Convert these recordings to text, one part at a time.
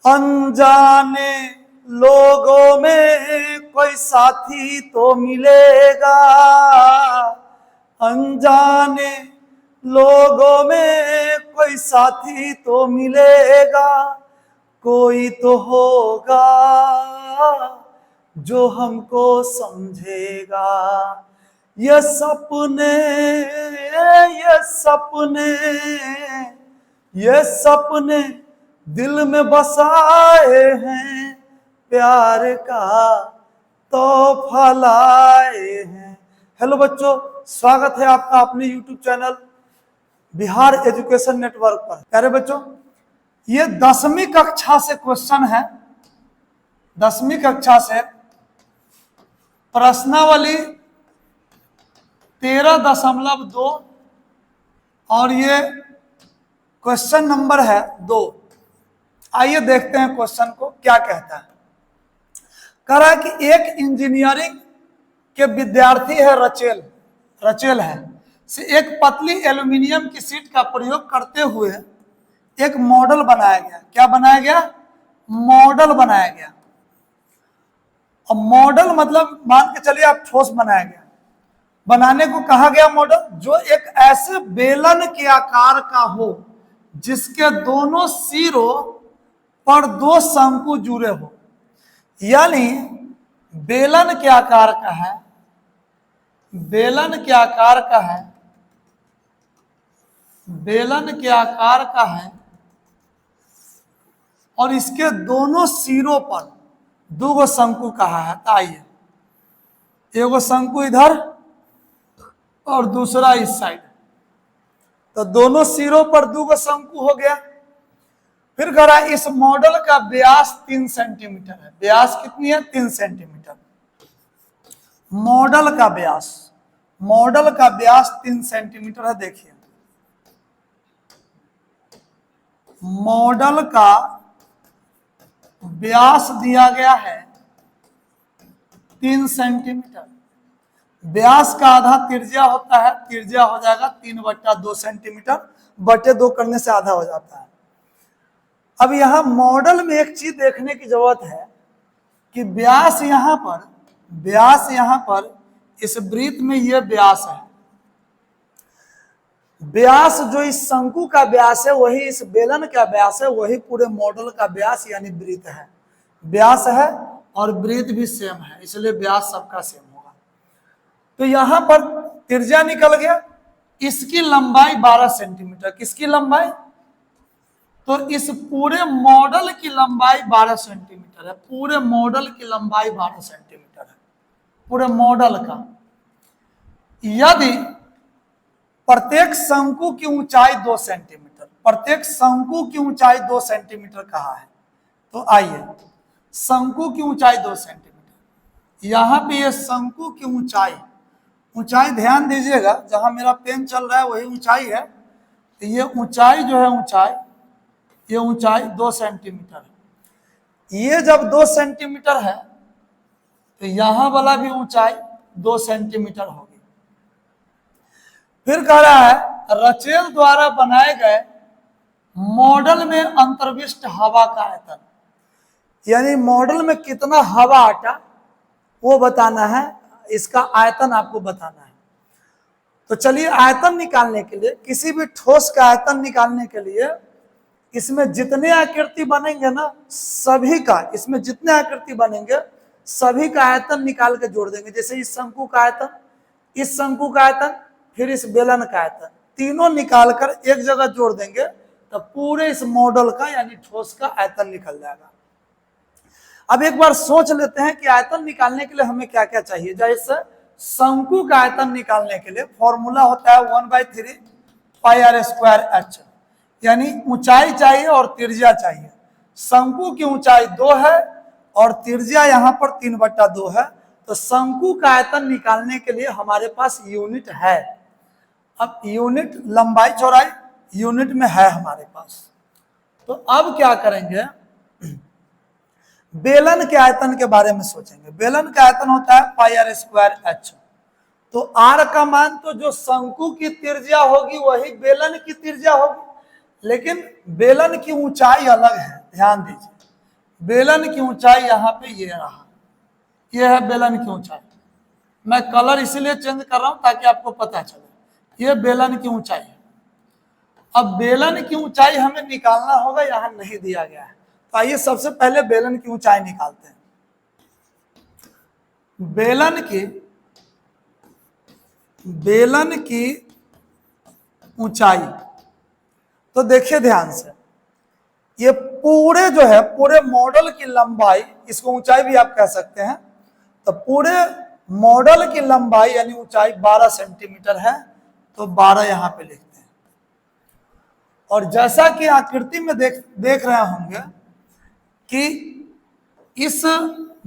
अनजाने लोगों में कोई साथी तो मिलेगा, अनजाने लोगों में कोई साथी तो मिलेगा, कोई तो होगा जो हमको समझेगा। ये सपने ये सपने ये सपने दिल में बसाए हैं, प्यार का तोहफा लाए हैं। हेलो बच्चों, स्वागत है आपका अपने YouTube channel Bihar education network पर। प्यारे बच्चों, ये 10वीं कक्षा से क्वेश्चन है, 10वीं कक्षा से प्रश्नावली 13.2 और ये क्वेश्चन नंबर है 2। आइए देखते हैं क्वेश्चन को क्या कहता है। कह रहा है कि एक इंजीनियरिंग के विद्यार्थी है रचेल है से एक पतली एल्युमिनियम की शीट का प्रयोग करते हुए एक मॉडल बनाया गया। क्या बनाया गया? मॉडल बनाया गया। और मॉडल मतलब मान के चलिए आप ठोस बनाया गया। बनाने को कहा गया मॉडल जो एक ऐसे बेलन के आकार का हो जिसके दोनों सिरों पर 2 शंकु जुड़े हो। यानी बेलन के आकार का है, बेलन के आकार का है, बेलन के आकार का है और इसके दोनों सिरों पर 2 शंकु कहा है। आइए, एगो शंकु इधर और दूसरा इस साइड, तो दोनों सिरों पर 2 शंकु हो गया। फिर कह रहा है इस मॉडल का व्यास 3 सेंटीमीटर है। व्यास कितनी है? 3 सेंटीमीटर। मॉडल का व्यास 3 सेंटीमीटर है। देखिए, मॉडल का व्यास दिया गया है 3 सेंटीमीटर। व्यास का आधा त्रिज्या होता है, त्रिज्या हो जाएगा 3/2 सेंटीमीटर, बटे 2 करने से आधा हो जाता है। अब यहां मॉडल में एक चीज देखने की जरूरत है कि व्यास यहां पर इस वृत्त में यह व्यास है। व्यास जो इस शंकु का व्यास है वही इस बेलन का व्यास है, वही पूरे मॉडल का व्यास यानी वृत्त है। व्यास है और वृत्त भी सेम है, इसलिए व्यास सबका सेम होगा। तो यहां पर त्रिज्या निकल गया। इसकी लंबाई 12 सेंटीमीटर। किसकी लंबाई? तो इस पूरे मॉडल की लंबाई 12 सेंटीमीटर है। पूरे मॉडल की लंबाई 12 सेंटीमीटर है, पूरे मॉडल का। यदि प्रत्येक शंकु की ऊंचाई 2 सेंटीमीटर, प्रत्येक शंकु की ऊंचाई 2 सेंटीमीटर कहा है, तो आइए शंकु की ऊंचाई 2 सेंटीमीटर। यहां पे ये शंकु की ऊंचाई ध्यान दीजिएगा, जहां मेरा पेन चल रहा है वही ऊंचाई है। तो ये ऊंचाई जो है ये ऊंचाई 2 सेंटीमीटर है। ये जब 2 सेंटीमीटर है तो यहां वाला भी ऊंचाई 2 सेंटीमीटर होगी। फिर कह रहा है रचेल द्वारा बनाए गए मॉडल में अंतर्विष्ट हवा का आयतन, यानी मॉडल में कितना हवा आटा वो बताना है, इसका आयतन आपको बताना है। तो चलिए, आयतन निकालने के लिए, किसी भी ठोस का आयतन निकालने के लिए इसमें जितने आकृति बनेंगे ना, सभी का, इसमें जितने आकृति बनेंगे सभी का आयतन निकाल के जोड़ देंगे। जैसे इस शंकु का आयतन, इस शंकु का आयतन, फिर इस बेलन का आयतन, तीनों निकालकर एक जगह जोड़ देंगे तो पूरे इस मॉडल का यानी ठोस का आयतन निकल जाएगा। अब एक बार सोच लेते हैं कि आयतन निकालने के लिए हमें क्या क्या चाहिए। जैसे शंकु का आयतन निकालने के लिए फॉर्मूला होता है 1/3 πr²h, यानी ऊंचाई चाहिए और त्रिज्या चाहिए। शंकु की ऊंचाई 2 है और त्रिज्या यहाँ पर 3/2 है। तो शंकु का आयतन निकालने के लिए हमारे पास यूनिट है। अब यूनिट लंबाई चौड़ाई यूनिट में है हमारे पास। तो अब क्या करेंगे, बेलन के आयतन के बारे में सोचेंगे। बेलन का आयतन होता है πr²h। तो r का मान तो जो शंकु की त्रिज्या होगी वही बेलन की त्रिज्या होगी, लेकिन बेलन की ऊंचाई अलग है। ध्यान दीजिए, बेलन की ऊंचाई यहाँ पे ये रहा, ये है बेलन की ऊंचाई। मैं कलर इसलिए चेंज कर रहा हूं ताकि आपको पता चले, ये बेलन की ऊंचाई है। अब बेलन की ऊंचाई हमें निकालना होगा, यहां नहीं दिया गया है, तो आइए सबसे पहले बेलन की ऊंचाई निकालते हैं। बेलन की ऊंचाई, तो देखिए ध्यान से, ये पूरे जो है पूरे मॉडल की लंबाई, इसको ऊंचाई भी आप कह सकते हैं, तो पूरे मॉडल की लंबाई यानी ऊंचाई 12 सेंटीमीटर है, तो 12 यहां पे लिखते हैं। और जैसा कि आकृति में देख रहे होंगे कि इस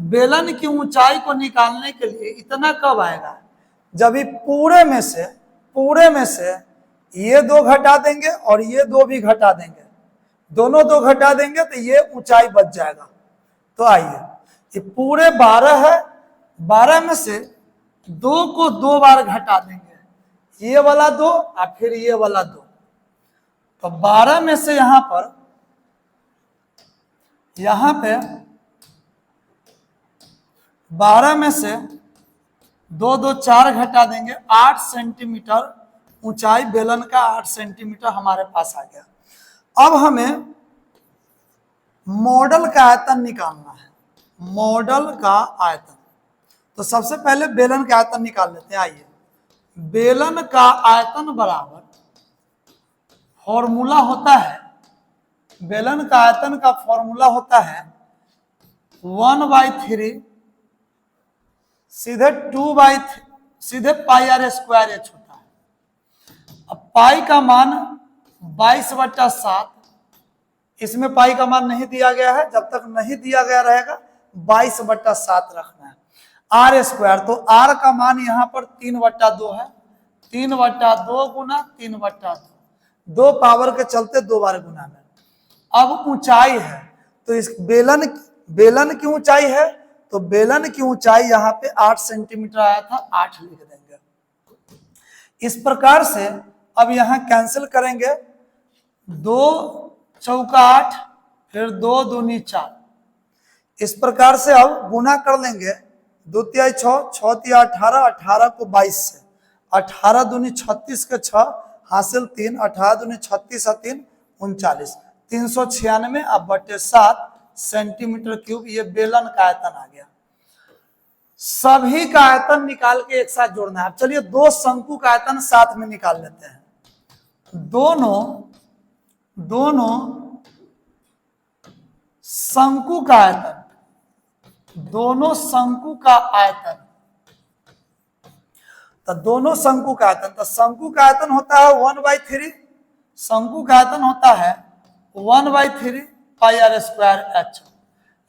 बेलन की ऊंचाई को निकालने के लिए इतना कब आएगा, जब ये पूरे में से ये दो घटा देंगे और ये दो भी घटा देंगे, दोनों दो घटा देंगे तो ये ऊंचाई बच जाएगा। तो आइए, ये पूरे 12 है, 12 में से 2 को 2 बार घटा देंगे, ये वाला 2 और फिर ये वाला 2, तो 12 में से यहां पे 12 में से 2 2 4 घटा देंगे, 8 सेंटीमीटर ऊंचाई बेलन का, 8 सेंटीमीटर हमारे पास आ गया। अब हमें मॉडल का आयतन निकालना है, मॉडल का आयतन। तो सबसे पहले बेलन का आयतन निकाल लेते हैं। आइए, बेलन का आयतन बराबर, फॉर्मूला होता है, बेलन का आयतन का फॉर्मूला होता है 1/3 सीधे 2/3 सीधे पाई आर स्क्वायर एच होता है। अब पाई का मान 22/7, इसमें पाई का मान नहीं दिया गया है, जब तक नहीं दिया गया रहेगा 22/7 रखना है। आर स्क्वायर, तो आर का मान यहाँ पर 3/2 है, 3/2 गुना 3/2, 2 पावर के चलते 2 बार गुना में। अब ऊंचाई है, तो इस बेलन की ऊंचाई है, तो बेलन की ऊंचाई यहाँ पे 8 सेंटीमीटर आया था, 8 लिख देंगे। इस प्रकार से अब यहाँ कैंसिल करेंगे, 2 चौका 8, फिर 2 दूनी 4, इस प्रकार से अब गुना कर लेंगे, 2 तिहाई 6, 6 तिहाई 18, 18 को 22 से, 18 दूनी 36 के 6 हासिल 3, 18 दूनी 36 और 3 39, 396 अब बटे 7 सेंटीमीटर क्यूब, ये बेलन का आयतन आ गया। सभी का आयतन निकाल के एक साथ जोड़ना है। चलिए 2 शंकु का आयतन साथ में निकाल लेते हैं। दोनों शंकु का आयतन, दोनों शंकु का आयतन, तो दोनों शंकु का आयतन, तो शंकु का आयतन होता है 1/3, शंकु का आयतन होता है 1/3 पाई आर स्क्वायर एच।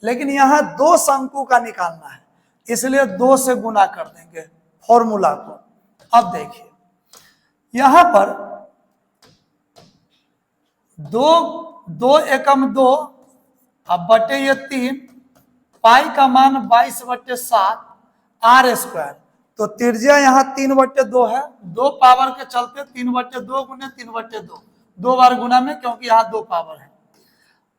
लेकिन यहां 2 शंकु का निकालना है, इसलिए 2 से गुना कर देंगे फॉर्मूला को। अब देखिए यहां पर 2 एकम 2 अब बटे ये 3, पाई का मान 22/7 आर स्क्वायर, तो त्रिज्या यहाँ 3/2 है, 2 पावर के चलते 3/2 गुने 3/2, 2 बार गुना में, क्योंकि यहाँ 2 पावर है।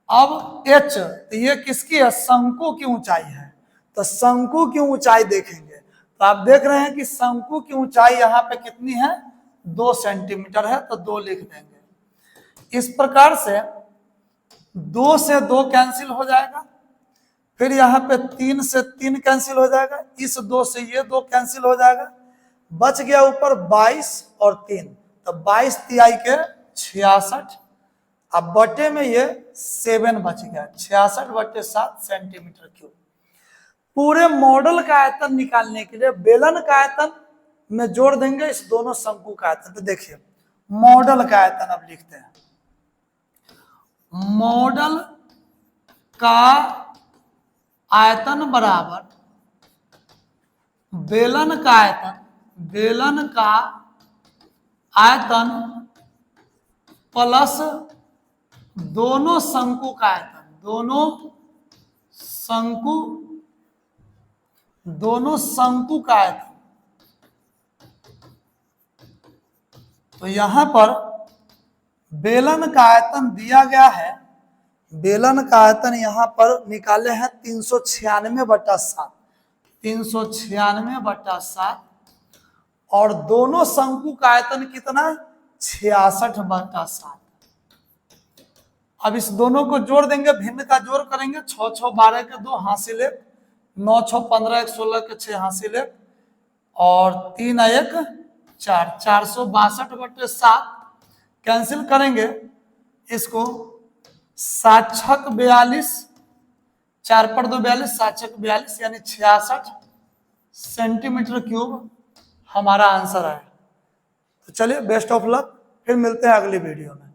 अब h, तो ये किसकी है, शंकु की ऊंचाई है, तो शंकु की ऊंचाई देखेंगे, तो आप देख रहे हैं कि शंकु की ऊंचाई यहाँ पे कितनी है, 2 सेंटीमीटर है, तो 2 लिख देंगे। इस प्रकार से 2 से 2 कैंसिल हो जाएगा, फिर यहाँ पे 3 से 3 कैंसिल हो जाएगा, इस 2 से ये 2 कैंसिल हो जाएगा, बच गया ऊपर 22 और 3, तो 22 तिहाई के 66, अब बटे में ये 7 बच गया, 66/7 सेंटीमीटर क्यूब। पूरे मॉडल का आयतन निकालने के लिए बेलन का आयतन में जोड़ देंगे इस दोनों शंकु का आयतन। तो देखिए मॉडल का आयतन अब लिखते हैं, मॉडल का आयतन बराबर बेलन का आयतन, बेलन का आयतन प्लस दोनों शंकु का आयतन, दोनों शंकु का आयतन। तो यहां पर बेलन का आयतन दिया गया है बेलन का आयतन यहाँ पर निकाले हैं 396/7, 396/7, और दोनों शंकु का आयतन कितना, 66/7। अब इस दोनों को जोड़ देंगे, भिन्न का जोड़ करेंगे, 6 6 12 के 2 हासिल 1, 9 6 15 1 16 के 6 हासिल 1, और 3 1 4, 462/7 कैंसिल करेंगे इसको। 7 छक 42, 4 पर 2 42, 7 छक 42, यानी 66 सेंटीमीटर क्यूब हमारा आंसर है। तो चलिए बेस्ट ऑफ लक, फिर मिलते हैं अगली वीडियो में।